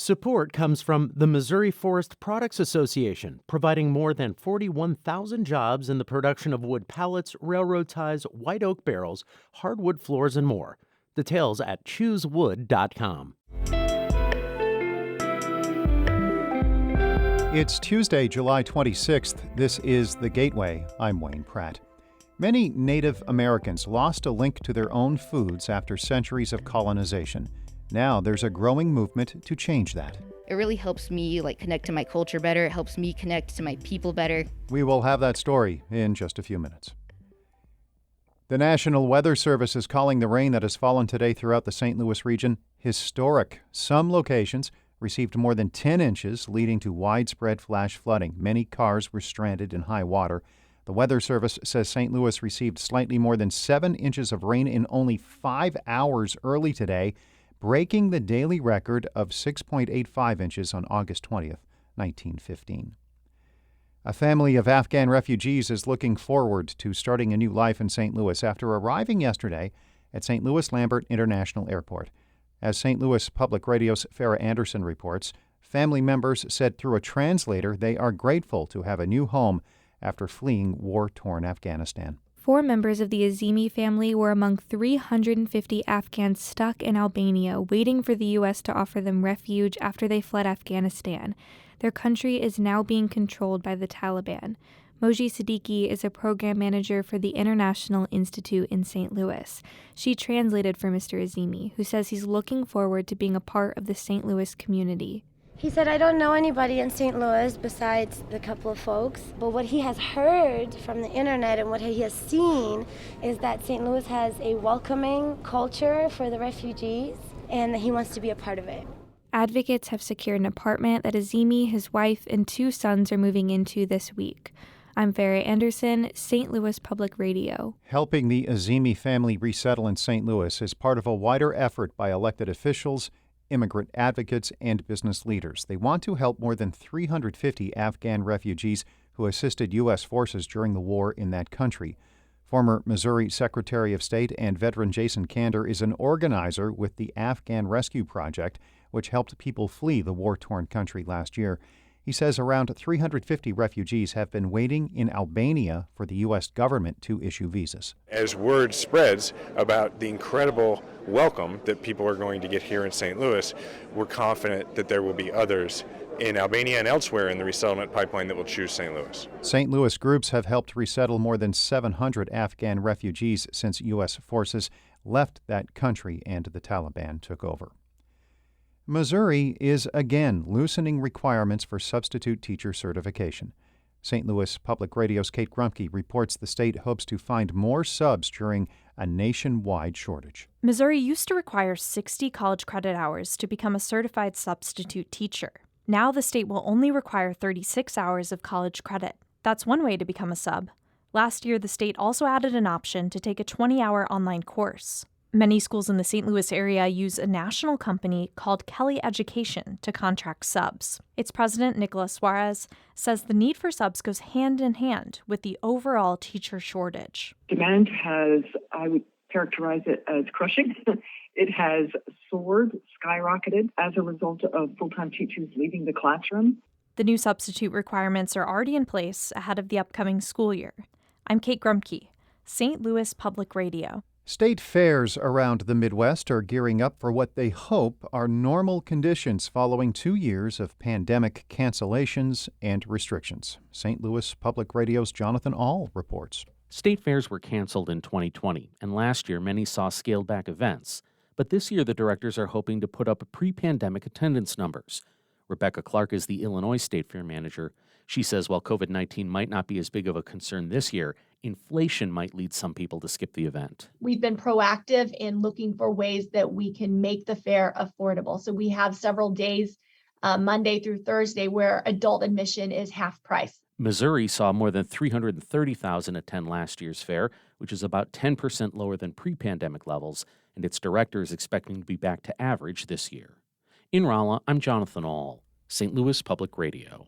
Support comes from the Missouri Forest Products Association, providing more than 41,000 jobs in the production of wood pallets, railroad ties, white oak barrels, hardwood floors, and more. Details at choosewood.com. It's Tuesday, July 26th. This is The Gateway. I'm Wayne Pratt. Many Native Americans lost a link to their own foods after centuries of colonization. Now there's a growing movement to change that. It really helps me connect to my culture better. It helps me connect to my people better. We will have that story in just a few minutes. The National Weather Service is calling the rain that has fallen today throughout the St. Louis region historic. Some locations received more than 10 inches, leading to widespread flash flooding. Many cars were stranded in high water. The Weather Service says St. Louis received slightly more than 7 inches of rain in only 5 hours early today, breaking the daily record of 6.85 inches on August 20th, 1915. A family of Afghan refugees is looking forward to starting a new life in St. Louis after arriving yesterday at St. Louis Lambert International Airport. As St. Louis Public Radio's Farah Anderson reports, family members said through a translator they are grateful to have a new home after fleeing war-torn Afghanistan. 4 members of the Azimi family were among 350 Afghans stuck in Albania, waiting for the U.S. to offer them refuge after they fled Afghanistan. Their country is now being controlled by the Taliban. Moji Siddiqui is a program manager for the International Institute in St. Louis. She translated for Mr. Azimi, who says he's looking forward to being a part of the St. Louis community. He said, I don't know anybody in St. Louis besides the couple of folks, but what he has heard from the internet and what he has seen is that St. Louis has a welcoming culture for the refugees and that he wants to be a part of it. Advocates have secured an apartment that Azimi, his wife, and 2 sons are moving into this week. I'm Farah Anderson, St. Louis Public Radio. Helping the Azimi family resettle in St. Louis is part of a wider effort by elected officials, immigrant advocates, and business leaders. They want to help more than 350 Afghan refugees who assisted U.S. forces during the war in that country. Former Missouri Secretary of State and veteran Jason Kander is an organizer with the Afghan Rescue Project, which helped people flee the war-torn country last year. He says around 350 refugees have been waiting in Albania for the U.S. government to issue visas. As word spreads about the incredible welcome that people are going to get here in St. Louis, we're confident that there will be others in Albania and elsewhere in the resettlement pipeline that will choose St. Louis. St. Louis groups have helped resettle more than 700 Afghan refugees since U.S. forces left that country and the Taliban took over. Missouri is again loosening requirements for substitute teacher certification. St. Louis Public Radio's Kate Grumke reports the state hopes to find more subs during a nationwide shortage. Missouri used to require 60 college credit hours to become a certified substitute teacher. Now the state will only require 36 hours of college credit. That's one way to become a sub. Last year, the state also added an option to take a 20-hour online course. Many schools in the St. Louis area use a national company called Kelly Education to contract subs. Its president, Nicholas Suarez, says the need for subs goes hand in hand with the overall teacher shortage. Demand has, I would characterize it as crushing. It has soared, skyrocketed as a result of full-time teachers leaving the classroom. The new substitute requirements are already in place ahead of the upcoming school year. I'm Kate Grumke, St. Louis Public Radio. State fairs around the Midwest are gearing up for what they hope are normal conditions following 2 years of pandemic cancellations and restrictions. St. Louis Public Radio's Jonathan Ahl reports. State fairs were canceled in 2020, and last year many saw scaled-back events. But this year the directors are hoping to put up pre-pandemic attendance numbers. Rebecca Clark is the Illinois State Fair manager. She says while COVID-19 might not be as big of a concern this year, inflation might lead some people to skip the event. We've been proactive in looking for ways that we can make the fair affordable. So we have several days, Monday through Thursday, where adult admission is half price. Missouri saw more than 330,000 attend last year's fair, which is about 10% lower than pre-pandemic levels, and its director is expecting to be back to average this year. In Rolla, I'm Jonathan Ahl, St. Louis Public Radio.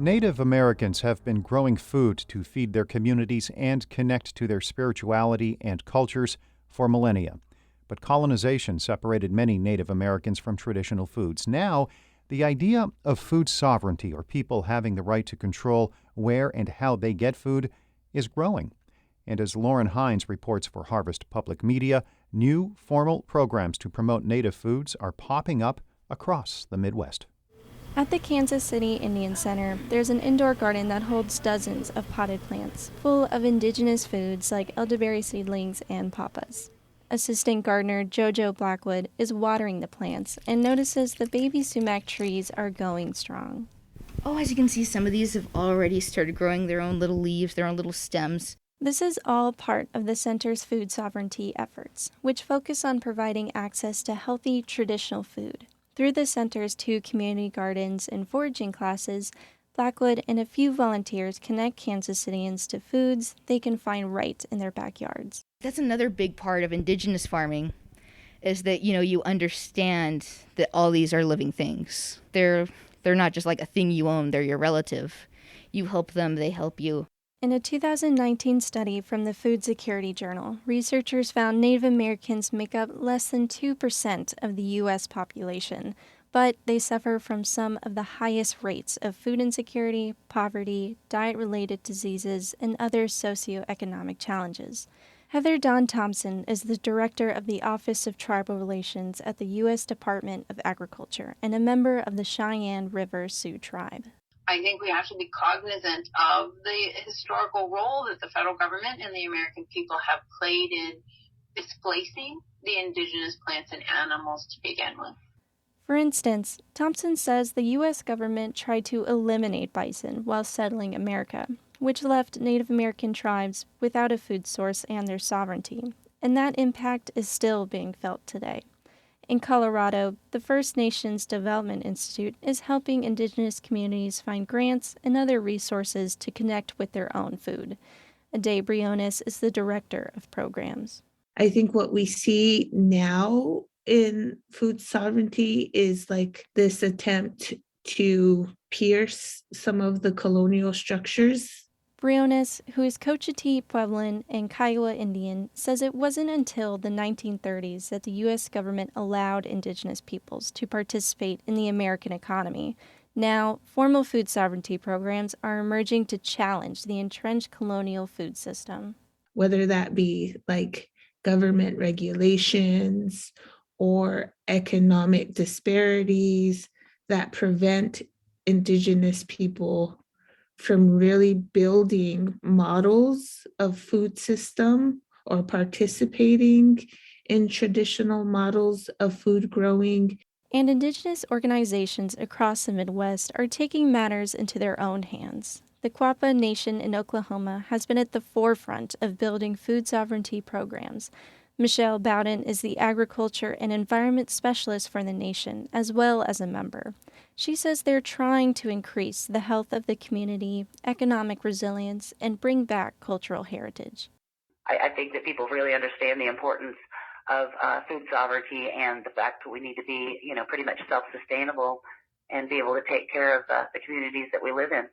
Native Americans have been growing food to feed their communities and connect to their spirituality and cultures for millennia. But colonization separated many Native Americans from traditional foods. Now, the idea of food sovereignty, or people having the right to control where and how they get food, is growing. And as Lauren Hines reports for Harvest Public Media, new formal programs to promote Native foods are popping up across the Midwest. At the Kansas City Indian Center, there's an indoor garden that holds dozens of potted plants, full of indigenous foods like elderberry seedlings and papas. Assistant gardener JoJo Blackwood is watering the plants and notices the baby sumac trees are going strong. Oh, as you can see, some of these have already started growing their own little leaves, their own little stems. This is all part of the center's food sovereignty efforts, which focus on providing access to healthy, traditional food. Through the center's 2 community gardens and foraging classes, Blackwood and a few volunteers connect Kansas Cityans to foods they can find right in their backyards. That's another big part of indigenous farming, is that, you understand that all these are living things. They're not just like a thing you own, they're your relative. You help them, they help you. In a 2019 study from the Food Security Journal, researchers found Native Americans make up less than 2% of the U.S. population, but they suffer from some of the highest rates of food insecurity, poverty, diet-related diseases, and other socioeconomic challenges. Heather Dawn Thompson is the director of the Office of Tribal Relations at the U.S. Department of Agriculture and a member of the Cheyenne River Sioux Tribe. I think we have to be cognizant of the historical role that the federal government and the American people have played in displacing the indigenous plants and animals to begin with. For instance, Thompson says the U.S. government tried to eliminate bison while settling America, which left Native American tribes without a food source and their sovereignty, and that impact is still being felt today. In Colorado, the First Nations Development Institute is helping indigenous communities find grants and other resources to connect with their own food. Ade Briones is the director of programs. I think what we see now in food sovereignty is like this attempt to pierce some of the colonial structures. Briones, who is Cochiti, Puebloan, and Kiowa Indian, says it wasn't until the 1930s that the U.S. government allowed indigenous peoples to participate in the American economy. Now, formal food sovereignty programs are emerging to challenge the entrenched colonial food system. Whether that be like government regulations or economic disparities that prevent indigenous people from really building models of food system or participating in traditional models of food growing. And indigenous organizations across the Midwest are taking matters into their own hands. The Quapaw Nation in Oklahoma has been at the forefront of building food sovereignty programs. Michelle Bowden is the agriculture and environment specialist for the nation, as well as a member. She says they're trying to increase the health of the community, economic resilience, and bring back cultural heritage. I think that people really understand the importance of food sovereignty and the fact that we need to be, pretty much self-sustainable and be able to take care of the communities that we live in.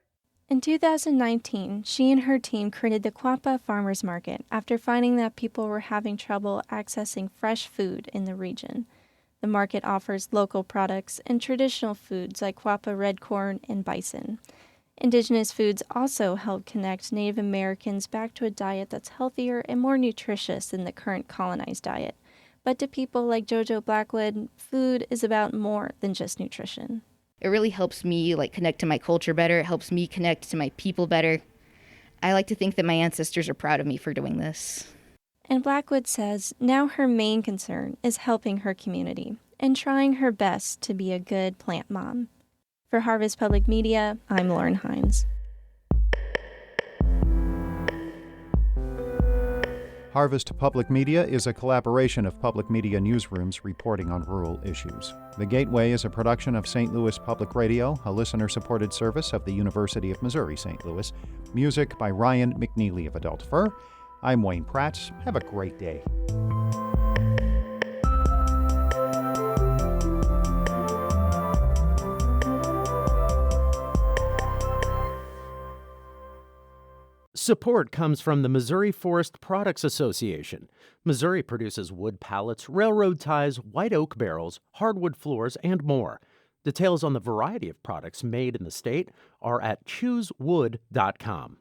In 2019, she and her team created the Quapaw Farmers Market after finding that people were having trouble accessing fresh food in the region. The market offers local products and traditional foods like Quapaw red corn and bison. Indigenous foods also help connect Native Americans back to a diet that's healthier and more nutritious than the current colonized diet. But to people like JoJo Blackwood, food is about more than just nutrition. It really helps me connect to my culture better. It helps me connect to my people better. I like to think that my ancestors are proud of me for doing this. And Blackwood says now her main concern is helping her community and trying her best to be a good plant mom. For Harvest Public Media, I'm Lauren Hines. Harvest Public Media is a collaboration of public media newsrooms reporting on rural issues. The Gateway is a production of St. Louis Public Radio, a listener-supported service of the University of Missouri St. Louis. Music by Ryan McNeely of Adult Fur. I'm Wayne Pratt. Have a great day. Support comes from the Missouri Forest Products Association. Missouri produces wood pallets, railroad ties, white oak barrels, hardwood floors, and more. Details on the variety of products made in the state are at choosewood.com.